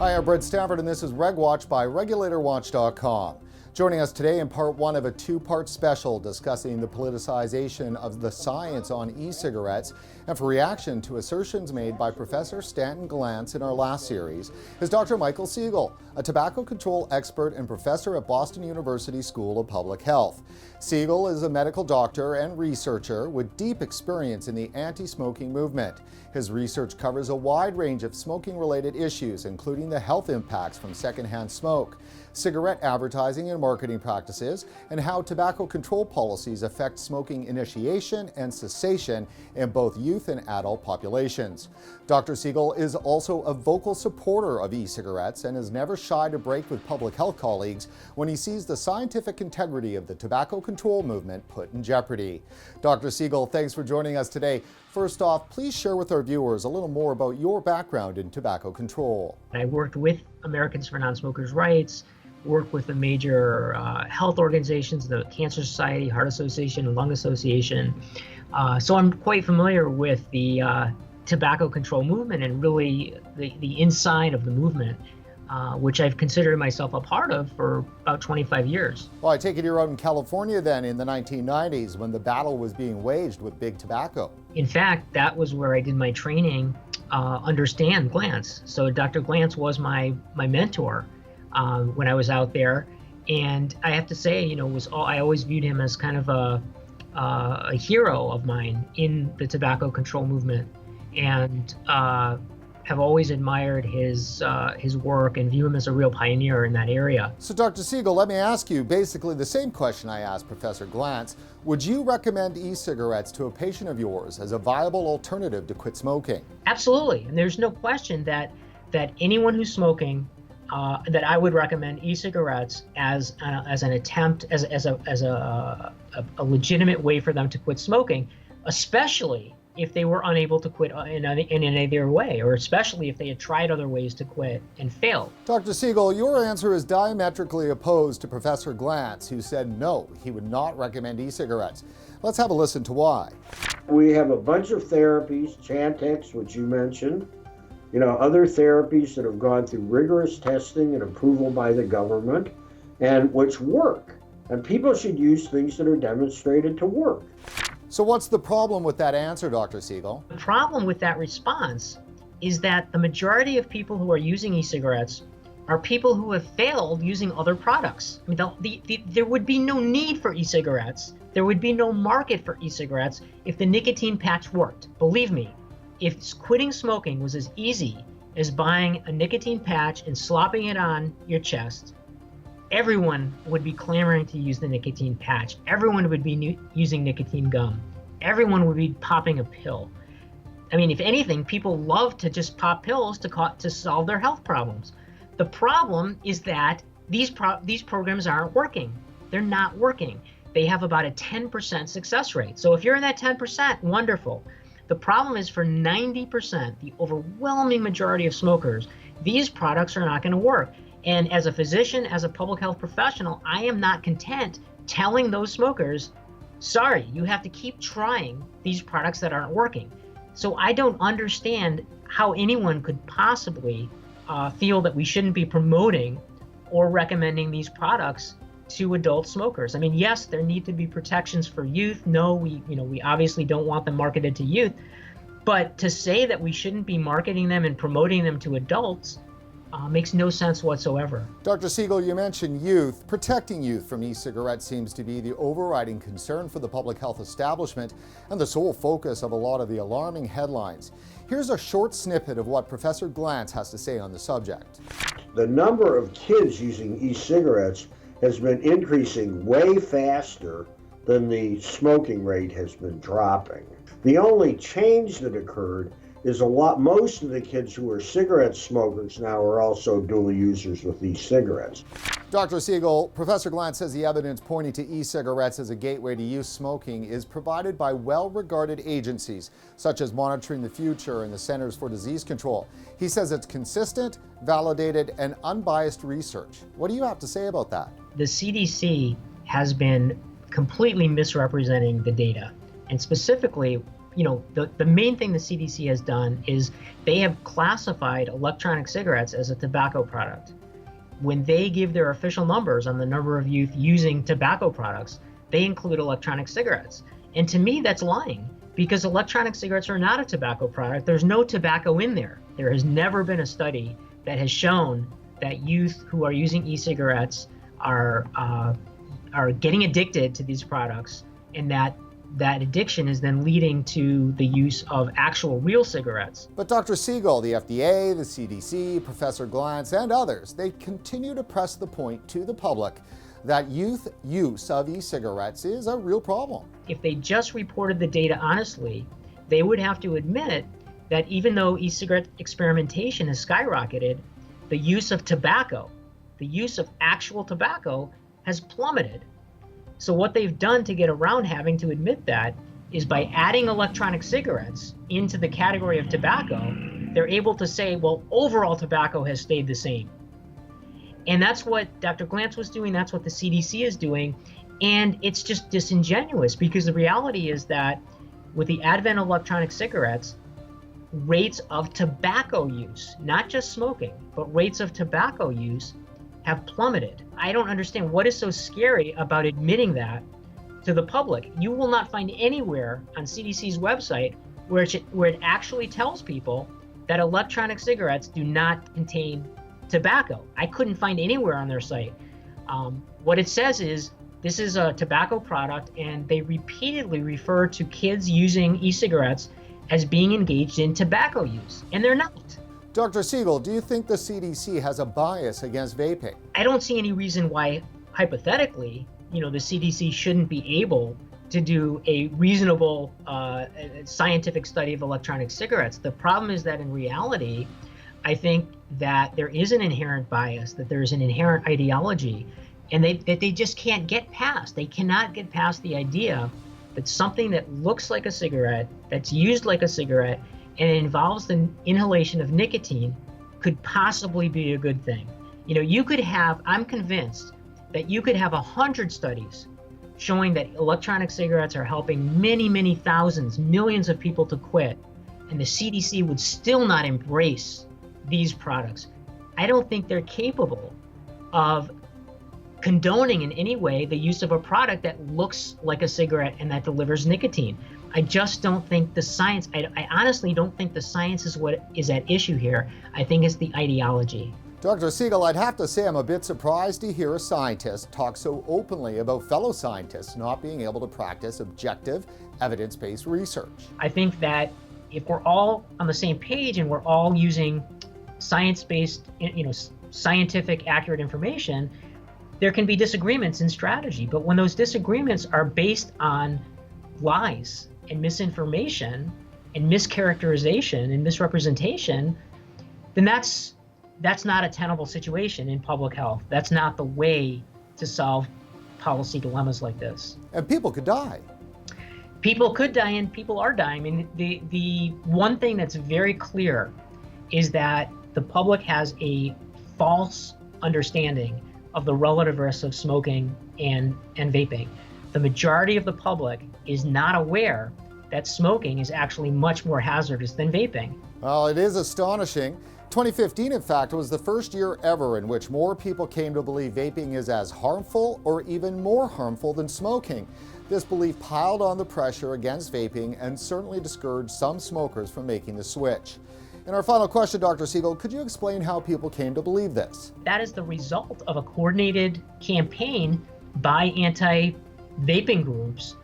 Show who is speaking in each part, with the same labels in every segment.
Speaker 1: Hi, I'm Brett Stafford, and this is RegWatch by RegulatorWatch.com. Joining us today in part one of a two-part special discussing the politicization of the science on e-cigarettes, and for reaction to assertions made by Professor Stanton Glantz in our last series, is Dr. Michael Siegel, a tobacco control expert and professor at Boston University School of Public Health. Siegel is a medical doctor and researcher with deep experience in the anti-smoking movement. His research covers a wide range of smoking-related issues, including the health impacts from secondhand smoke, cigarette advertising and marketing practices, and how tobacco control policies affect smoking initiation and cessation in both youth and adult populations. Dr. Siegel is also a vocal supporter of e-cigarettes and is never shy to break with public health colleagues when he sees the scientific integrity of the tobacco control movement put in jeopardy. Dr. Siegel, thanks for joining us today. First off, please share with our viewers a little more about your background in tobacco control.
Speaker 2: I worked with Americans for Non-Smokers' Rights, worked with the major health organizations, the Cancer Society, Heart Association, and Lung Association. So I'm quite familiar with the tobacco control movement and really the inside of the movement, which I've considered myself a part of for about 25 years.
Speaker 1: Well, I take it you're out in California then in the 1990s when the battle was being waged with big tobacco.
Speaker 2: In fact, that was where I did my training under Stan Glantz. So Dr. Glantz was my mentor when I was out there. And I have to say, I always viewed him as kind of a hero of mine in the tobacco control movement, and have always admired his work and view him as a real pioneer in that area.
Speaker 1: So Dr. Siegel, let me ask you basically the same question I asked Professor Glantz. Would you recommend e-cigarettes to a patient of yours as a viable alternative to quit smoking?
Speaker 2: Absolutely, and there's no question that anyone who's smoking, that I would recommend e-cigarettes as an attempt, as a legitimate way for them to quit smoking, especially if they were unable to quit in any other way, or especially if they had tried other ways to quit and failed.
Speaker 1: Dr. Siegel, your answer is diametrically opposed to Professor Glantz, who said no, he would not recommend e-cigarettes. Let's have a listen to why.
Speaker 3: We have a bunch of therapies, Chantix, which you mentioned, other therapies that have gone through rigorous testing and approval by the government, and which work. And people should use things that are demonstrated to work.
Speaker 1: So what's the problem with that answer, Dr. Siegel?
Speaker 2: The problem with that response is that the majority of people who are using e-cigarettes are people who have failed using other products. I mean, there would be no need for e-cigarettes. There would be no market for e-cigarettes if the nicotine patch worked. Believe me, if quitting smoking was as easy as buying a nicotine patch and slopping it on your chest, everyone would be clamoring to use the nicotine patch. Everyone would be using nicotine gum. Everyone would be popping a pill. I mean, if anything, people love to just pop pills to solve their health problems. The problem is that these programs aren't working. They're not working. They have about a 10% success rate. So if you're in that 10%, wonderful. The problem is for 90%, the overwhelming majority of smokers, these products are not going to work. And as a physician, as a public health professional, I am not content telling those smokers, sorry, you have to keep trying these products that aren't working. So I don't understand how anyone could possibly feel that we shouldn't be promoting or recommending these products to adult smokers. I mean, yes, there need to be protections for youth. No, we obviously don't want them marketed to youth. But to say that we shouldn't be marketing them and promoting them to adults makes no sense whatsoever.
Speaker 1: Dr. Siegel, you mentioned youth. Protecting youth from e-cigarettes seems to be the overriding concern for the public health establishment and the sole focus of a lot of the alarming headlines. Here's a short snippet of what Professor Glantz has to say on the subject.
Speaker 3: The number of kids using e-cigarettes has been increasing way faster than the smoking rate has been dropping. The only change that occurred is most of the kids who are cigarette smokers now are also dual users with e-cigarettes.
Speaker 1: Dr. Siegel, Professor Glantz says the evidence pointing to e-cigarettes as a gateway to youth smoking is provided by well-regarded agencies, such as Monitoring the Future and the Centers for Disease Control. He says it's consistent, validated, and unbiased research. What do you have to say about that?
Speaker 2: The CDC has been completely misrepresenting the data. And specifically, the main thing the CDC has done is they have classified electronic cigarettes as a tobacco product. When they give their official numbers on the number of youth using tobacco products, they include electronic cigarettes. And to me, that's lying, because electronic cigarettes are not a tobacco product. There's no tobacco in there. There has never been a study that has shown that youth who are using e-cigarettes are getting addicted to these products, and that addiction is then leading to the use of actual real cigarettes.
Speaker 1: But Dr. Siegel, the FDA, the CDC, Professor Glantz, and others, they continue to press the point to the public that youth use of e-cigarettes is a real problem.
Speaker 2: If they just reported the data honestly, they would have to admit that even though e-cigarette experimentation has skyrocketed, the use of tobacco, the use of actual tobacco, has plummeted. So what they've done to get around having to admit that is by adding electronic cigarettes into the category of tobacco, they're able to say, well, overall tobacco has stayed the same. And that's what Dr. Glantz was doing, that's what the CDC is doing, and it's just disingenuous, because the reality is that with the advent of electronic cigarettes, rates of tobacco use, not just smoking, but rates of tobacco use have plummeted. I don't understand what is so scary about admitting that to the public. You will not find anywhere on CDC's website where it actually tells people that electronic cigarettes do not contain tobacco. I couldn't find anywhere on their site. What it says is this is a tobacco product, and they repeatedly refer to kids using e-cigarettes as being engaged in tobacco use, and they're not.
Speaker 1: Dr. Siegel, do you think the CDC has a bias against vaping?
Speaker 2: I don't see any reason why, hypothetically, the CDC shouldn't be able to do a reasonable scientific study of electronic cigarettes. The problem is that in reality, I think that there is an inherent bias, that there is an inherent ideology, and that they just can't get past. They cannot get past the idea that something that looks like a cigarette, that's used like a cigarette, and it involves the inhalation of nicotine could possibly be a good thing. You could have, I'm convinced that you could have 100 studies showing that electronic cigarettes are helping many, many thousands, millions of people to quit, and the CDC would still not embrace these products. I don't think they're capable of condoning in any way the use of a product that looks like a cigarette and that delivers nicotine. I just don't think the science, I honestly don't think the science is what is at issue here. I think it's the ideology.
Speaker 1: Dr. Siegel, I'd have to say I'm a bit surprised to hear a scientist talk so openly about fellow scientists not being able to practice objective, evidence-based research.
Speaker 2: I think that if we're all on the same page and we're all using science-based, scientific, accurate information, there can be disagreements in strategy. But when those disagreements are based on lies and misinformation and mischaracterization and misrepresentation, then that's not a tenable situation in public health. That's not the way to solve policy dilemmas like this.
Speaker 1: And people could die.
Speaker 2: People could die, and people are dying. I mean, the one thing that's very clear is that the public has a false understanding of the relative risks of smoking and vaping. The majority of the public is not aware that smoking is actually much more hazardous than vaping.
Speaker 1: Well, it is astonishing. 2015, in fact, was the first year ever in which more people came to believe vaping is as harmful or even more harmful than smoking. This belief piled on the pressure against vaping and certainly discouraged some smokers from making the switch. In our final question, Dr. Siegel, could you explain how people came to believe this?
Speaker 2: That is the result of a coordinated campaign by anti-vaping groups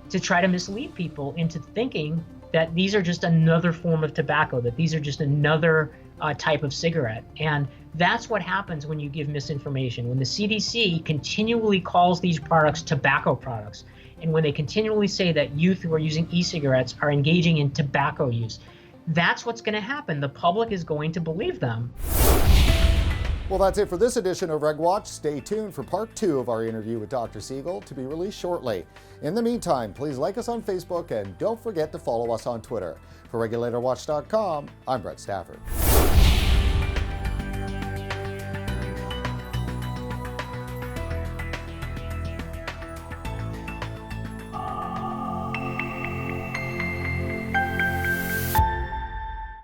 Speaker 2: to try to mislead people into thinking that these are just another form of tobacco, that these are just another type of cigarette. And that's what happens when you give misinformation. When the CDC continually calls these products tobacco products, and when they continually say that youth who are using e-cigarettes are engaging in tobacco use, that's what's going to happen. The public is going to believe them.
Speaker 1: Well, that's it for this edition of RegWatch. Stay tuned for part 2 of our interview with Dr. Siegel to be released shortly. In the meantime, please like us on Facebook and don't forget to follow us on Twitter. For RegulatorWatch.com, I'm Brett Stafford.